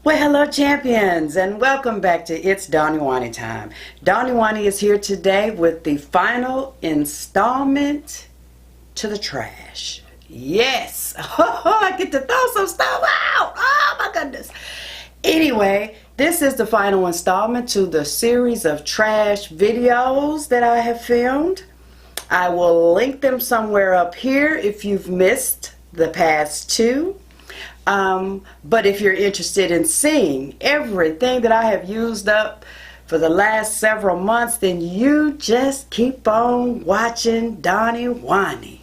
Well, hello champions, and welcome back to It's DawnyWawnyTime. DawnyWawny is here today with the final installment to the trash. Yes, I get to throw some stuff out. Oh my goodness. Anyway, this is the final installment to the series of trash videos that I have filmed. I will link them somewhere up here if you've missed the past two. But if you're interested in seeing everything that I have used up for the last several months, then you just keep on watching DawnyWawny.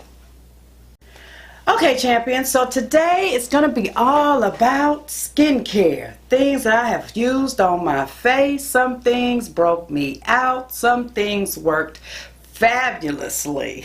Okay, champions, so today it's going to be all about skincare. Things that I have used on my face. Some things broke me out. Some things worked fabulously.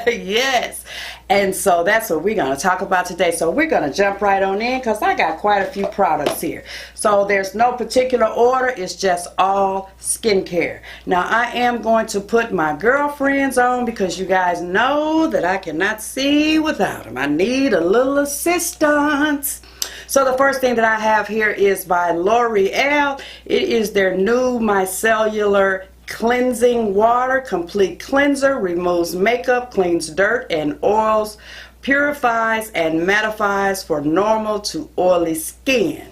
Yes. And so that's what we're going to talk about today. So we're going to jump right on in because I got quite a few products here. So there's no particular order. It's just all skincare. Now I am going to put my girlfriends on because you guys know that I cannot see without them. I need a little assistance. So the first thing that I have here is by LOreal. It is their new Cellular Cleansing Water Complete Cleanser. Removes makeup, cleans dirt and oils, purifies and mattifies for normal to oily skin.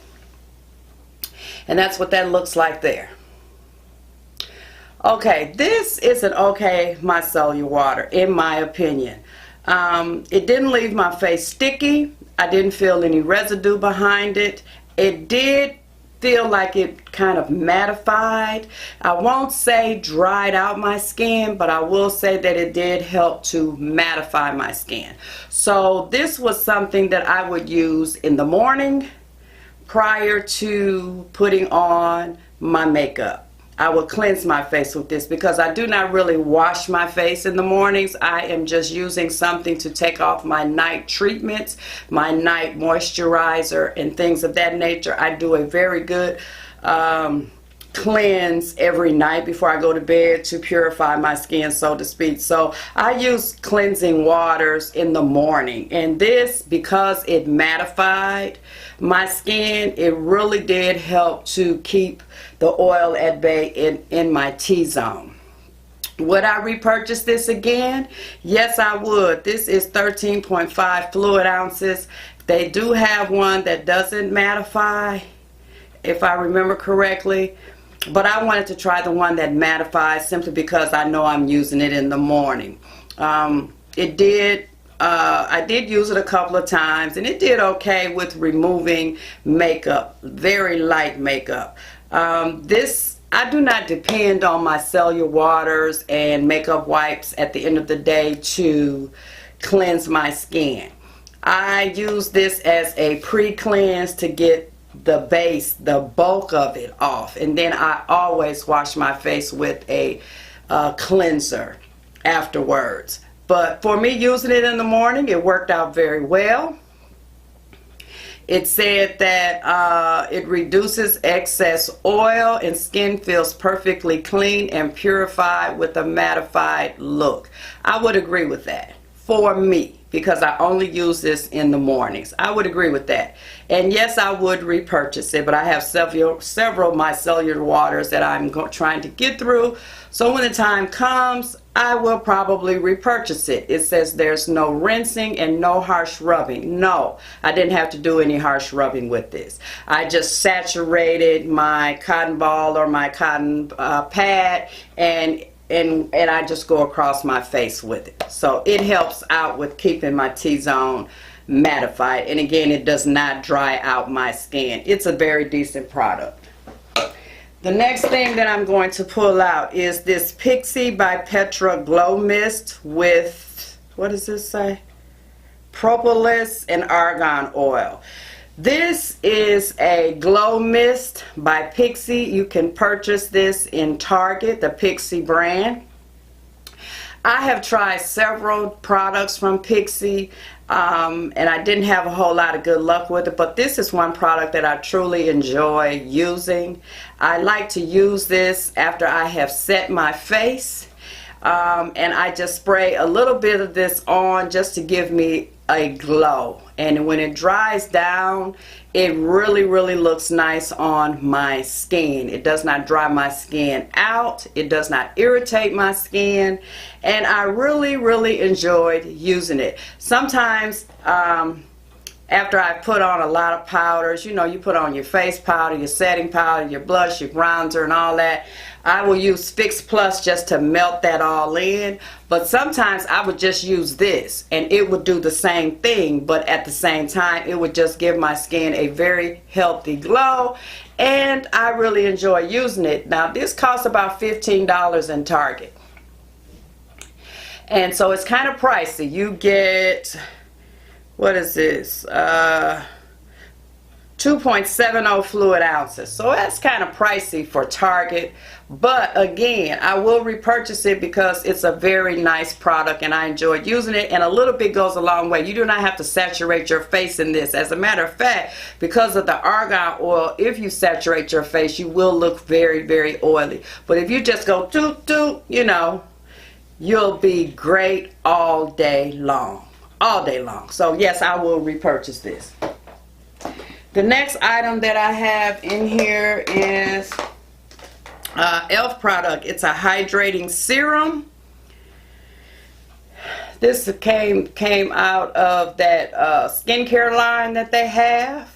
And that's what that looks like there. Okay, this is an okay micellar water in my opinion. It didn't leave my face sticky. I didn't feel any residue behind it. It did feel like it kind of mattified. I won't say dried out my skin, but I will say that it did help to mattify my skin. So this was something that I would use in the morning prior to putting on my makeup. I would cleanse my face with this because I do not really wash my face in the mornings. I am just using something to take off my night treatments, my night moisturizer and things of that nature. I do a very good cleanse every night before I go to bed to purify my skin, so to speak. So I use cleansing waters in the morning, and this, because it mattified my skin, it really did help to keep the oil at bay in my T-zone. Would I repurchase this again? Yes, I would. This is 13.5 fluid ounces. They do have one that doesn't mattify, if I remember correctly, but I wanted to try the one that mattifies simply because I know I'm using it in the morning. I did use it a couple of times, and it did okay with removing makeup, very light makeup. I do not depend on my cellular waters and makeup wipes at the end of the day to cleanse my skin. I use this as a pre-cleanse to get the base, the bulk of it off, and then I always wash my face with a cleanser afterwards. But for me, using it in the morning, it worked out very well. It said that it reduces excess oil and skin feels perfectly clean and purified with a mattified look. I would agree with that for me because I only use this in the mornings. I would agree with that. And yes, I would repurchase it, but I have several micellar waters that I'm trying to get through. So when the time comes, I will probably repurchase it. It says there's no rinsing and no harsh rubbing. No, I didn't have to do any harsh rubbing with this. I just saturated my cotton ball or my cotton pad and I just go across my face with it. So it helps out with keeping my T-zone mattified. And again, it does not dry out my skin. It's a very decent product. The next thing that I'm going to pull out is this Pixi by Petra Glow Mist with, what does this say? Propolis and argan oil. This is a glow mist by Pixi. You can purchase this in Target, the Pixi brand. I have tried several products from Pixi and I didn't have a whole lot of good luck with it, but this is one product that I truly enjoy using. I like to use this after I have set my face and I just spray a little bit of this on just to give me a glow. and when it dries down, it really looks nice on my skin. It does not dry my skin out. It does not irritate my skin, and I really enjoyed using it. Sometimes after I put on a lot of powders, you know, you put on your face powder, your setting powder, your blush, your bronzer, and all that, I will use Fix Plus just to melt that all in. But sometimes I would just use this and it would do the same thing, but at the same time it would just give my skin a very healthy glow, and I really enjoy using it. Now this costs about $15 in Target, and so it's kind of pricey. You get, what is this, 2.70 fluid ounces, so that's kind of pricey for Target. But again, I will repurchase it because it's a very nice product and I enjoyed using it, and a little bit goes a long way. You do not have to saturate your face in this. As a matter of fact, because of the argan oil, if you saturate your face, you will look very oily. But if you just go toot, you know, you'll be great all day long. So yes, I will repurchase this. The next item that I have in here is e.l.f. product. It's a hydrating serum. This came out of that skincare line that they have.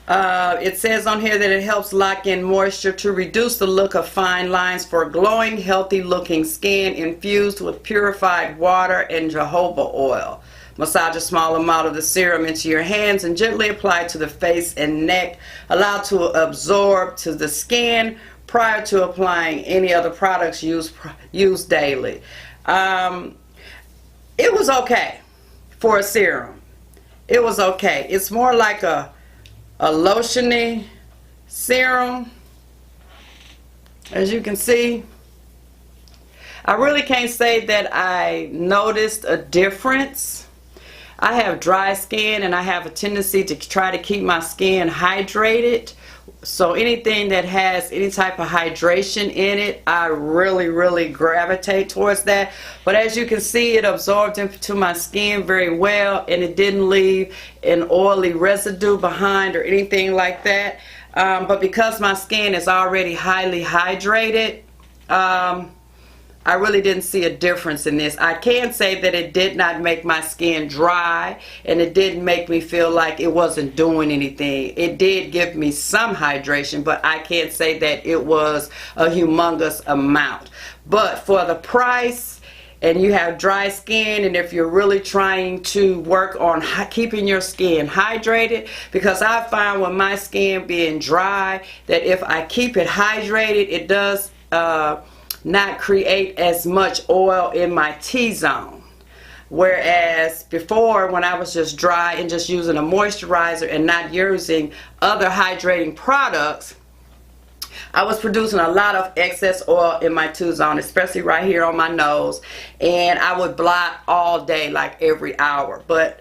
It says on here that it helps lock in moisture to reduce the look of fine lines for glowing, healthy looking skin, infused with purified water and jojoba oil. Massage a small amount of the serum into your hands and gently apply to the face and neck. Allow to absorb to the skin prior to applying any other products used daily. It was okay for a serum. It was okay. It's more like a lotiony serum, as you can see. I really can't say that I noticed a difference. I have dry skin and I have a tendency to try to keep my skin hydrated. So anything that has any type of hydration in it, I really gravitate towards that. But as you can see, it absorbed into my skin very well, and it didn't leave an oily residue behind or anything like that. But because my skin is already highly hydrated, I really didn't see a difference in this. I can say that it did not make my skin dry, and it didn't make me feel like it wasn't doing anything. It did give me some hydration, but I can't say that it was a humongous amount. But for the price, and you have dry skin, and if you're really trying to work on keeping your skin hydrated, because I find with my skin being dry that if I keep it hydrated, it does not create as much oil in my T-zone. Whereas before, when I was just dry and just using a moisturizer and not using other hydrating products, I was producing a lot of excess oil in my T-zone, especially right here on my nose, and I would blot all day, like every hour. But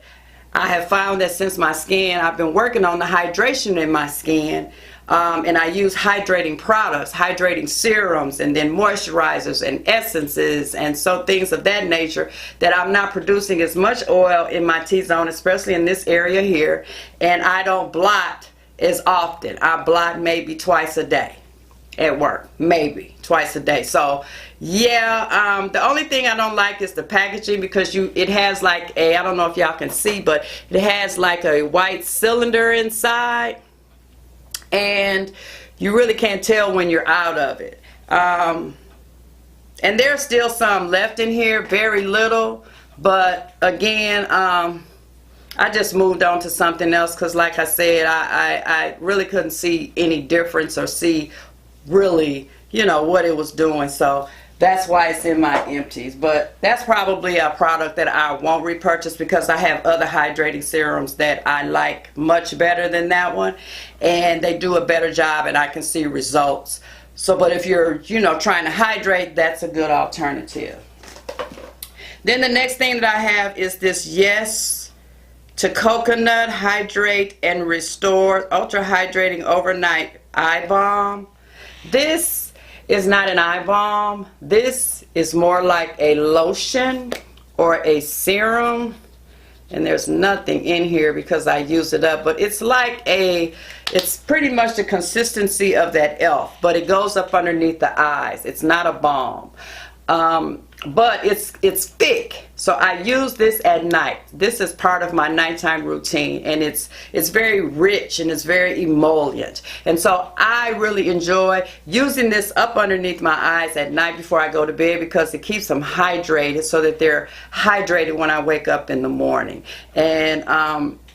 I have found that since my skin, I've been working on the hydration in my skin, and I use hydrating products, hydrating serums, and then moisturizers and essences, and so things of that nature, that I'm not producing as much oil in my T-zone, especially in this area here, and I don't blot as often. I blot maybe twice a day at work, maybe twice a day. So yeah, the only thing I don't like is the packaging, because it has like a, I don't know if y'all can see, but it has like a white cylinder inside, and you really can't tell when you're out of it. And there's still some left in here, very little, but again, I just moved on to something else, because like I said, I really couldn't see any difference or see really, you know, what it was doing. So that's why it's in my empties. But that's probably a product that I won't repurchase, because I have other hydrating serums that I like much better than that one, and they do a better job and I can see results. So, but if you're, you know, trying to hydrate, that's a good alternative. Then the next thing that I have is this Yes to Coconut Hydrate and Restore Ultra Hydrating Overnight Eye Balm. This is not an eye balm. This is more like a lotion or a serum and there's nothing in here because I use it up, but it's like it's pretty much the consistency of that e.l.f., but it goes up underneath the eyes. It's not a balm, but it's thick, so I use this at night. This is part of my nighttime routine, and it's very rich and it's very emollient, and so I really enjoy using this up underneath my eyes at night before I go to bed, because it keeps them hydrated so that they're hydrated when I wake up in the morning. And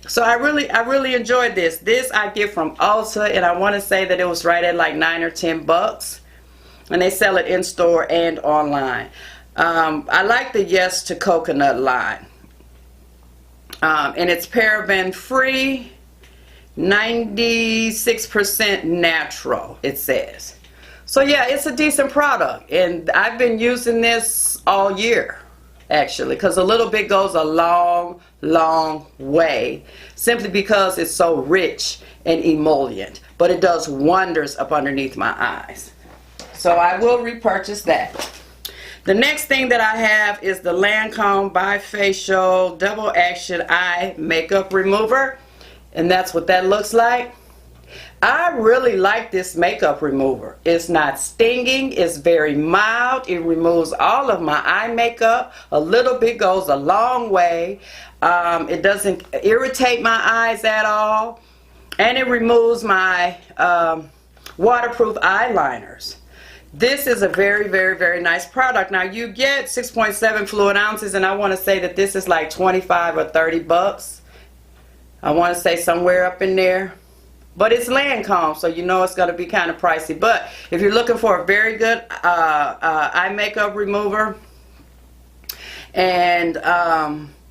so I really enjoyed this. This I get from Ulta, and I want to say that it was right at like $9 or $10, and they sell it in store and online. I like the Yes to Coconut line, and it's paraben free, 96% natural, it says. So yeah, it's a decent product, and I've been using this all year actually, because a little bit goes a long way, simply because it's so rich and emollient, but it does wonders up underneath my eyes. So I will repurchase that. The next thing that I have is the Lancome Bifacial Double Action Eye Makeup Remover, and that's what that looks like. I really like this makeup remover. It's not stinging, it's very mild, it removes all of my eye makeup. A little bit goes a long way. It doesn't irritate my eyes at all, and it removes my waterproof eyeliners. This is a very nice product. Now you get 6.7 fluid ounces, and I want to say that this is like 25 or 30 bucks. I want to say somewhere up in there. But it's Lancome, so you know it's going to be kind of pricey. But if you're looking for a very good eye makeup remover, and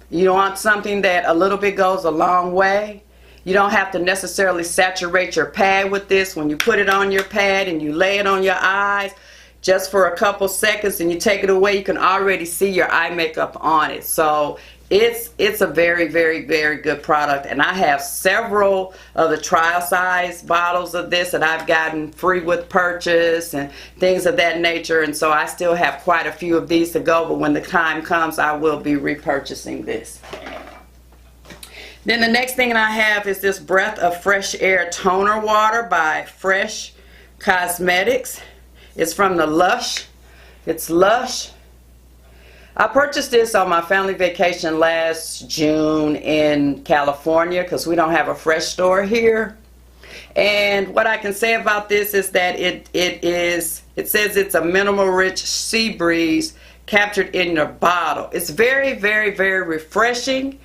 you want something that a little bit goes a long way, you don't have to necessarily saturate your pad with this. When you put it on your pad and you lay it on your eyes just for a couple seconds and you take it away, you can already see your eye makeup on it. So it's a very good product, and I have several of the trial size bottles of this that I've gotten free with purchase and things of that nature, and so I still have quite a few of these to go, but when the time comes I will be repurchasing this. Then the next thing I have is this Breath of Fresh Air Toner Water by Pur Cosmetics. It's from the Lush. It's Lush. I purchased this on my family vacation last June in California, because we don't have a fresh store here. And what I can say about this is that it says it's a mineral rich sea breeze captured in your bottle. It's very refreshing.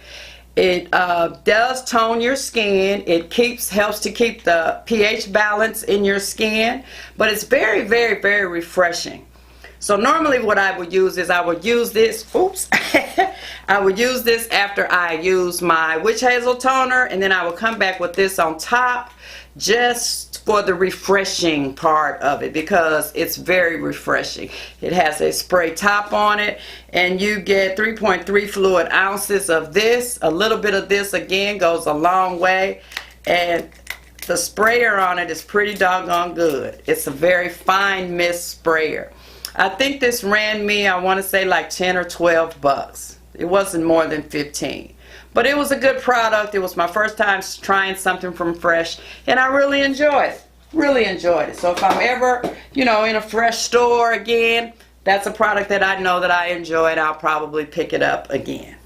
It does tone your skin. It helps to keep the pH balance in your skin, but it's very refreshing. So normally what I would use is I would use this, I would use this after I use my witch hazel toner, and then I would come back with this on top just for the refreshing part of it, because it's very refreshing. It has a spray top on it, and you get 3.3 fluid ounces of this. A little bit of this again goes a long way, and the sprayer on it is pretty doggone good. It's a very fine mist sprayer. I think this ran me, I want to say like 10 or 12 bucks. It wasn't more than 15. But it was a good product. It was my first time trying something from Fresh, and I really enjoyed it. Really enjoyed it. So if I'm ever, in a Fresh store again, that's a product that I know that I enjoy, and I'll probably pick it up again.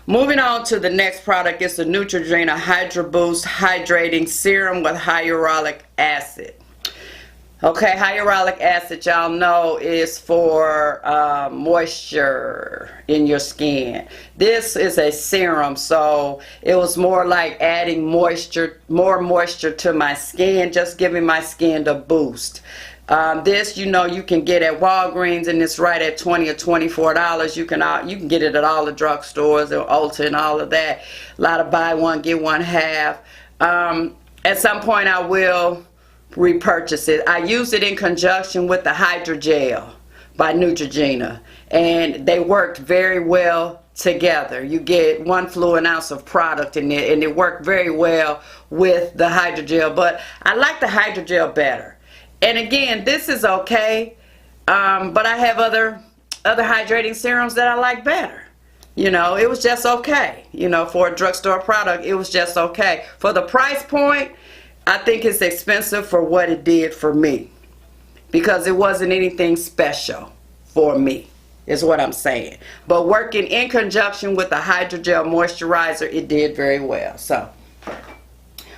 Moving on to the next product is the Neutrogena Hydra Boost Hydrating Serum with hyaluronic acid. Okay, hyaluronic acid, y'all know, is for moisture in your skin. This is a serum, so it was more like adding more moisture to my skin, just giving my skin a boost. This, you can get at Walgreens, and it's right at $20 or $24. You can get it at all the drugstores or Ulta and all of that. A lot of buy one get one half. At some point I will repurchase it. I use it in conjunction with the Hydrogel by Neutrogena, and they worked very well together. You get 1 fluid ounce of product in it, and it worked very well with the Hydrogel, but I like the Hydrogel better. And again, this is okay, but I have other hydrating serums that I like better. You know, it was just okay. You know, for a drugstore product, it was just okay. For the price point, I think it's expensive for what it did for me, because it wasn't anything special for me, is what I'm saying. But working in conjunction with the Hydrogel Moisturizer, it did very well. So,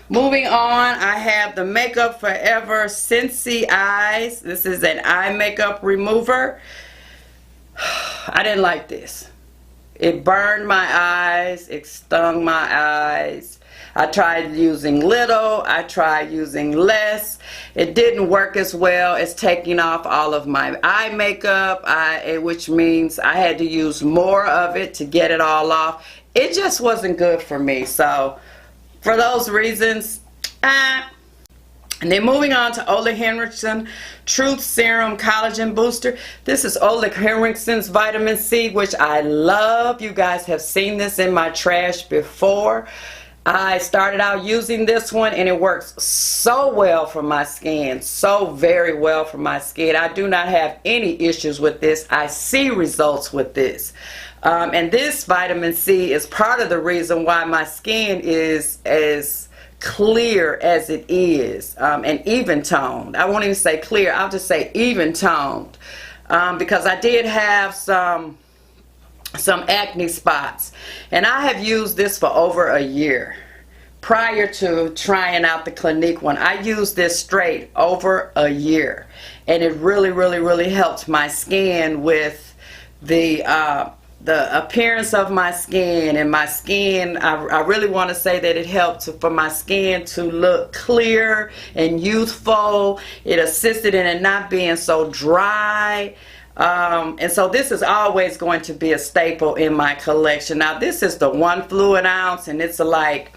moving on, I have the Makeup Forever Scentsy Eyes. This is an eye makeup remover. I didn't like this. It burned my eyes. It stung my eyes. I tried using little. I tried using less. It didn't work as well as taking off all of my eye makeup, which means I had to use more of it to get it all off. It just wasn't good for me. So, for those reasons, And then moving on to Ole Hendrickson Truth Serum Collagen Booster. This is Ole Hendrickson's vitamin C, which I love. You guys have seen this in my trash before. I started out using this one and it works so well for my skin. So very well for my skin. I do not have any issues with this. I see results with this. And this vitamin C is part of the reason why my skin is as clear as it is, and even toned. I won't even say clear, I'll just say even toned, because I did have some acne spots, and I have used this for over a year. Prior to trying out the Clinique one, I used this straight over a year, and it really helped my skin with the appearance of my skin. And my skin, I really want to say that it helped for my skin to look clear and youthful. It assisted in it not being so dry. And so this is always going to be a staple in my collection. Now this is the 1 fluid ounce, and it's like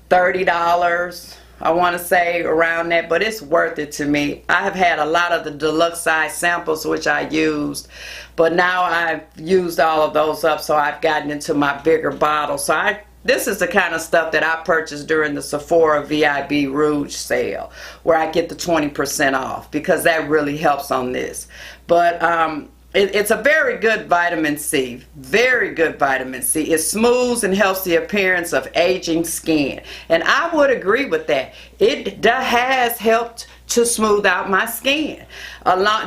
$30. I want to say around that, but it's worth it to me. I have had a lot of the deluxe size samples which I used, but now I've used all of those up, so I've gotten into my bigger bottle. So this is the kind of stuff that I purchased during the Sephora VIB Rouge sale, where I get the 20% off, because that really helps on this. But it's a very good vitamin C. Very good vitamin C. It smooths and helps the appearance of aging skin. And I would agree with that. It has helped to smooth out my skin.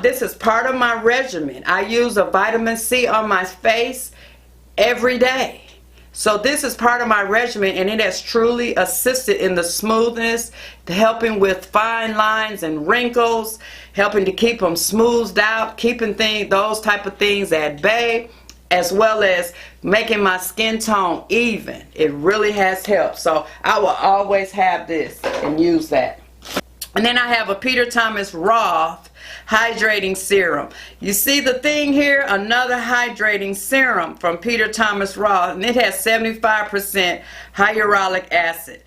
This is part of my regimen. I use a vitamin C on my face every day. So this is part of my regimen, and it has truly assisted in the smoothness, helping with fine lines and wrinkles, helping to keep them smoothed out, keeping those type of things at bay, as well as making my skin tone even. It really has helped. So I will always have this and use that. And then I have a Peter Thomas Roth Hydrating Serum. You see the thing here? Another hydrating serum from Peter Thomas Roth, and it has 75% hyaluronic acid.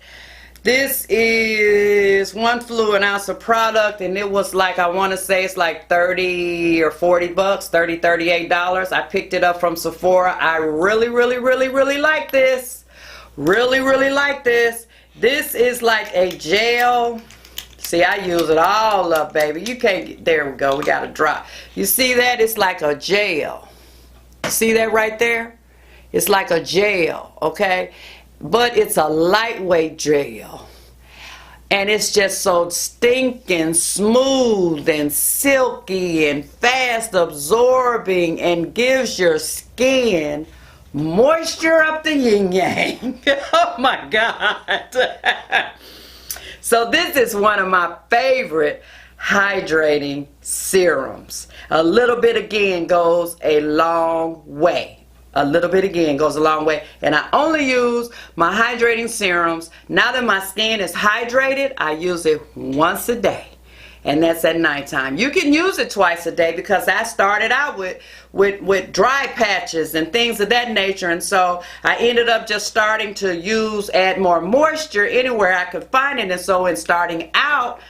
This is 1 fluid ounce of product, and it was like, I want to say it's like 30 or 40 bucks, $38. I picked it up from Sephora. I really like this. Really like this. This is like a gel. See, I use it all up, baby. You can't get, there we go, we got a drop. You see that? It's like a gel. See that right there? It's like a gel, okay? But it's a lightweight gel. And it's just so stinking smooth and silky and fast absorbing, and gives your skin moisture up the yin yang. Oh my God. So this is one of my favorite hydrating serums. A little bit again goes a long way. A little bit again goes a long way. And I only use my hydrating serums. Now that my skin is hydrated, I use it once a day. And that's at nighttime. You can use it twice a day, because I started out with dry patches and things of that nature, and so I ended up just starting to add more moisture anywhere I could find it. And so in starting out,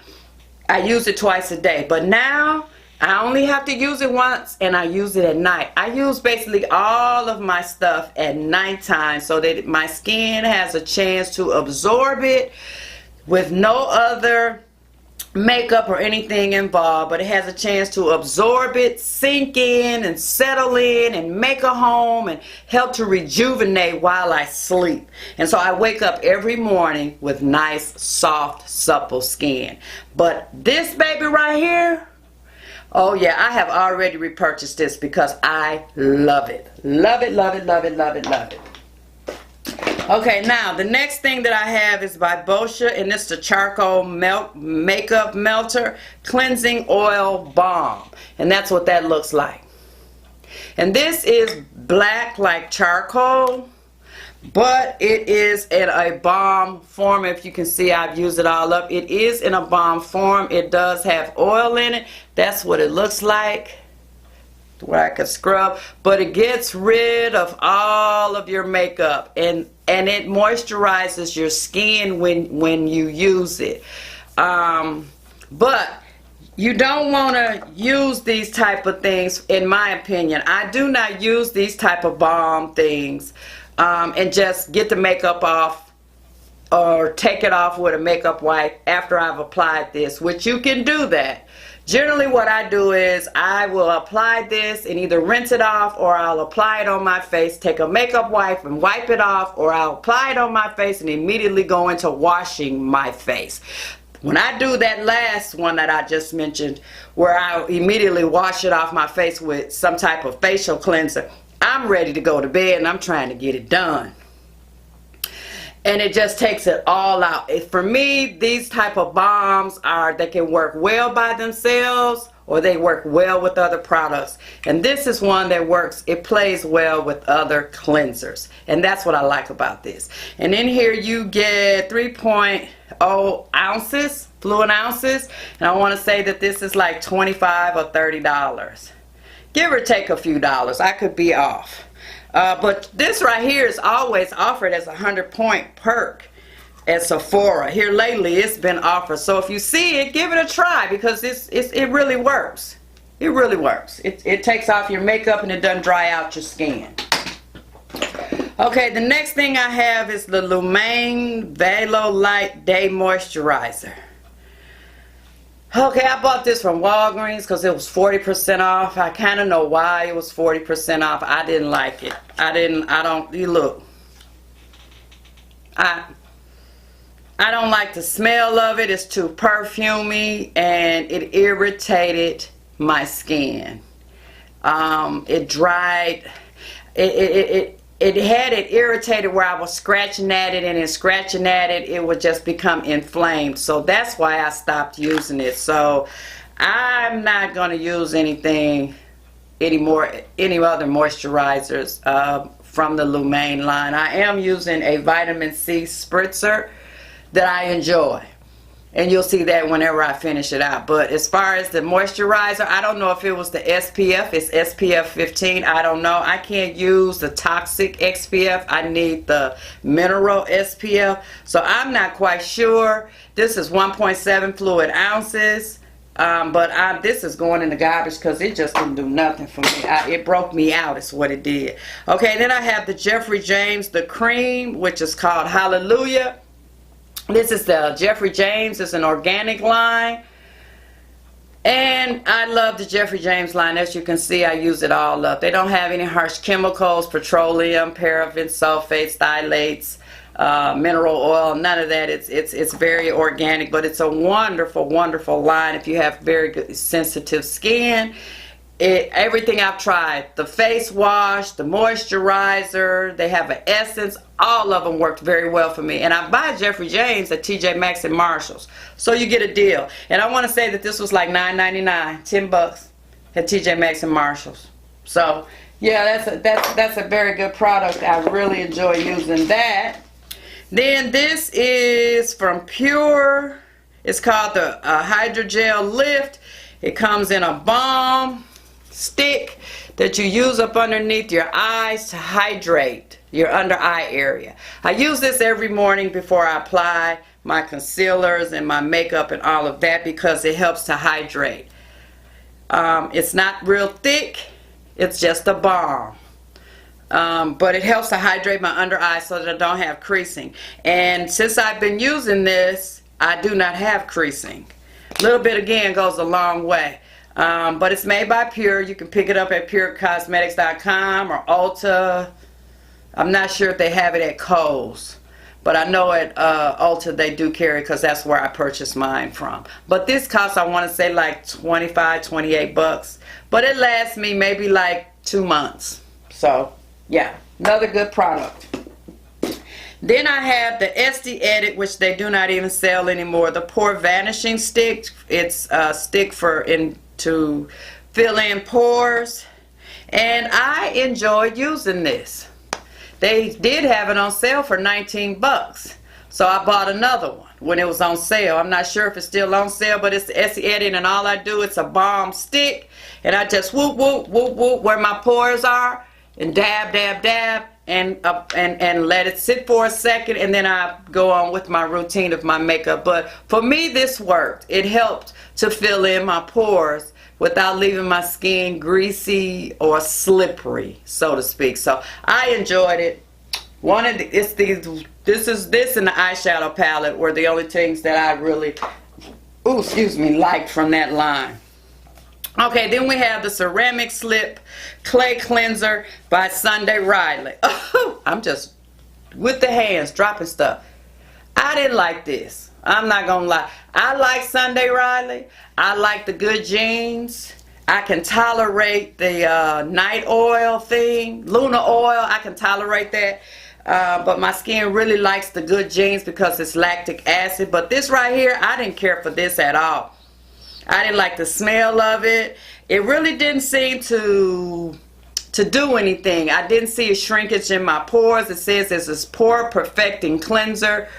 I use it twice a day, but now I only have to use it once, and I use it at night. I use basically all of my stuff at nighttime so that my skin has a chance to absorb it with no other makeup or anything involved, but it has a chance to absorb it, sink in and settle in and make a home and help to rejuvenate while I sleep. And so I wake up every morning with nice, soft, supple skin. But this baby right here, oh yeah, I have already repurchased this because I love it. Love it, love it, love it, love it, love it. Okay, now the next thing that I have is by Boscia, and it's the Charcoal Makeup Melter Cleansing Oil Balm. And that's what that looks like. And this is black like charcoal, but it is in a balm form. If you can see, I've used it all up. It is in a balm form. It does have oil in it. That's what it looks like, where I could scrub, but it gets rid of all of your makeup, and it moisturizes your skin when you use it. But you don't want to use these type of things, in my opinion. I do not use these type of balm things and just get the makeup off or take it off with a makeup wipe after I've applied this, which you can do that. Generally what I do is I will apply this and either rinse it off, or I'll apply it on my face, take a makeup wipe and wipe it off, or I'll apply it on my face and immediately go into washing my face. When I do that last one that I just mentioned, where I immediately wash it off my face with some type of facial cleanser, I'm ready to go to bed and I'm trying to get it done. And it just takes it all out. For me, these type of balms they can work well by themselves, or they work well with other products. And this is one that works, it plays well with other cleansers. And that's what I like about this. And in here you get 3.0 ounces, fluid ounces. And I want to say that this is like $25 or $30. Give or take a few dollars. I could be off. But this right here is always offered as a 100-point perk at Sephora. Here lately it's been offered. So if you see it, give it a try, because it really works. It really works. It takes off your makeup and it doesn't dry out your skin. Okay, the next thing I have is the Mer Light Day Moisturizer. Okay, I bought this from Walgreens because it was 40% off. I kind of know why it was 40% off. I didn't like it. Look. I don't like the smell of it. It's too perfumey and it irritated my skin. It dried. It had it irritated where I was scratching at it, and in scratching at it, it would just become inflamed. So that's why I stopped using it. So I'm not going to use any other moisturizers from the Mer line. I am using a vitamin C spritzer that I enjoy. And you'll see that whenever I finish it out. But as far as the moisturizer, I don't know if it was the SPF. It's SPF 15. I don't know. I can't use the toxic SPF. I need the mineral SPF. So I'm not quite sure. This is 1.7 fluid ounces. But this is going in the garbage because it just didn't do nothing for me. It broke me out is what it did. Okay, then I have the Jeffrey James, the cream, which is called Hallelujah. This is the Jeffrey James. It's an organic line. And I love the Jeffrey James line. As you can see, I use it all up. They don't have any harsh chemicals, petroleum, paraffin, sulfates, phthalates, mineral oil, none of that. It's very organic, but it's a wonderful, wonderful line if you have very good sensitive skin. Everything I've tried, the face wash, the moisturizer, they have an essence, all of them worked very well for me. And I buy Jeffrey James at TJ Maxx and Marshalls, so you get a deal. And I want to say that this was like $9.99, 10 bucks at TJ Maxx and Marshalls. So yeah, that's a very good product. I really enjoy using that. Then this is from Pur. It's called the Hydrogel Lift. It comes in a balm stick that you use up underneath your eyes to hydrate your under eye area. I use this every morning before I apply my concealers and my makeup and all of that, because it helps to hydrate. It's not real thick, it's just a balm. But it helps to hydrate my under eye so that I don't have creasing. And since I've been using this, I do not have creasing. A little bit again goes a long way. But it's made by Pur. You can pick it up at PurCosmetics.com or Ulta. I'm not sure if they have it at Kohl's, but I know at Ulta they do carry, because that's where I purchased mine from. But this costs, I want to say, like 25, 28 bucks. But it lasts me maybe like 2 months. So yeah, another good product. Then I have the SD Edit, which they do not even sell anymore. The Pore Vanishing Stick. It's a stick to fill in pores. And I enjoyed using this. They did have it on sale for 19 bucks. So I bought another one when it was on sale. I'm not sure if it's still on sale, but it's the SD Edit, and all I do, it's a balm stick. And I just whoop, whoop, whoop, whoop where my pores are, and dab, dab, dab. And let it sit for a second, and then I go on with my routine of my makeup. But for me, this worked. It helped to fill in my pores without leaving my skin greasy or slippery, so to speak. So I enjoyed it. This and the eyeshadow palette were the only things that I really, liked from that line. Okay, then we have the Ceramic Slip Clay Cleanser by Sunday Riley. Oh, I'm just with the hands dropping stuff. I didn't like this. I'm not gonna lie. I like Sunday Riley. I like the good jeans. I can tolerate the night oil thing, lunar oil. I can tolerate that. But my skin really likes the good jeans because it's lactic acid. But this right here, I didn't care for this at all. I didn't like the smell of it. It really didn't seem to do anything. I didn't see a shrinkage in my pores. It says it's a pore perfecting cleanser,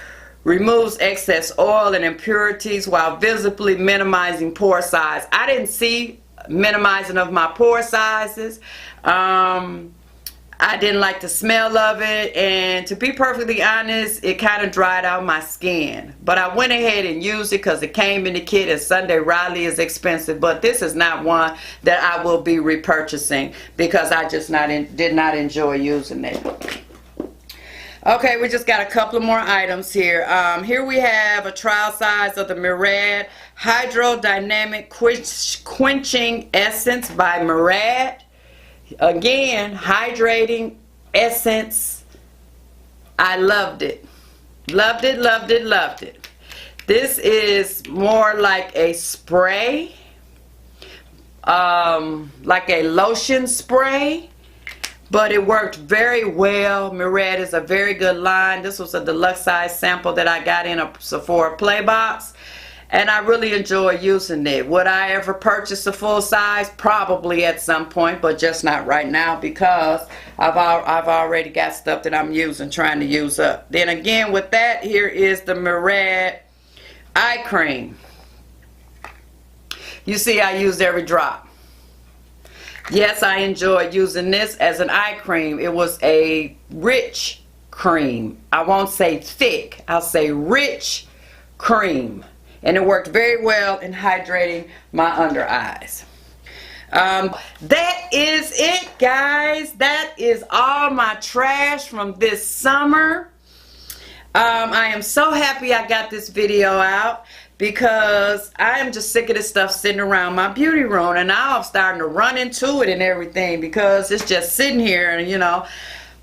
removes excess oil and impurities while visibly minimizing pore size. I didn't see minimizing of my pore sizes. I didn't like the smell of it, and to be perfectly honest, it kind of dried out my skin. But I went ahead and used it because it came in the kit, and Sunday Riley is expensive. But this is not one that I will be repurchasing because I just did not enjoy using it. Okay, we just got a couple of more items here. Here we have a trial size of the Mer Hydrodynamic Quenching Essence by Mer. Again, hydrating essence. I loved it. Loved it, loved it, loved it. This is more like a spray, like a lotion spray, but it worked very well. Mer is a very good line. This was a deluxe size sample that I got in a Sephora Play box. And I really enjoy using it. Would I ever purchase a full size? Probably at some point, but just not right now because I've already got stuff that I'm trying to use up. Then again with that, here is the Mer eye cream. You see I used every drop. Yes, I enjoyed using this as an eye cream. It was a rich cream. I won't say thick. I'll say rich cream. And it worked very well in hydrating my under eyes. That is it, guys. That is all my trash from this summer. I am so happy I got this video out because I am just sick of this stuff sitting around my beauty room, and now I'm starting to run into it and everything because it's just sitting here, and you know.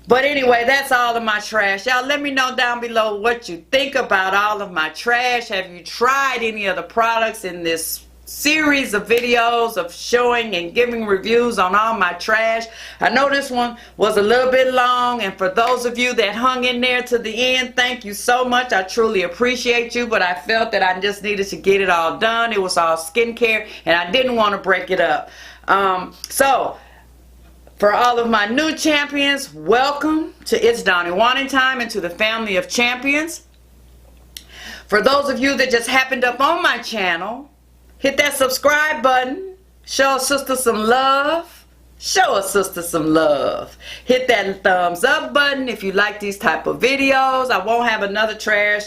But anyway, that's all of my trash. Y'all let me know down below what you think about all of my trash. Have you tried any of the products in this series of videos of showing and giving reviews on all my trash? I know this one was a little bit long, and for those of you that hung in there to the end, thank you so much. I truly appreciate you, but I felt that I just needed to get it all done. It was all skincare, and I didn't want to break it up. For all of my new champions, welcome to ItsDawnyWawnyTime and to the family of champions. For those of you that just happened up on my channel, hit that subscribe button. Show a sister some love. Show a sister some love. Hit that thumbs up button if you like these type of videos. I won't have another trash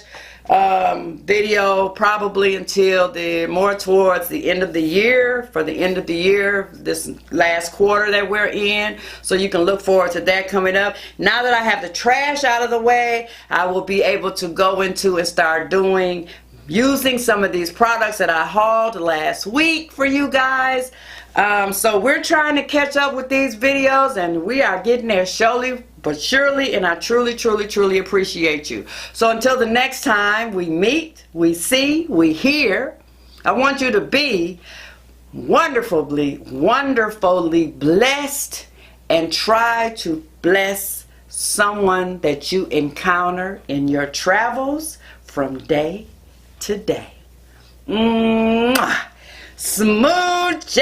video probably until more towards the end of the year, for the end of the year, this last quarter that we're in, so you can look forward to that coming up. Now that I have the trash out of the way, I will be able to go into and start doing using some of these products that I hauled last week for you guys. So we're trying to catch up with these videos, and we are getting there slowly but surely, and I truly, truly, truly appreciate you. So until the next time we meet, we see, we hear, I want you to be wonderfully, wonderfully blessed, and try to bless someone that you encounter in your travels from day to day. Mwah! Smooches!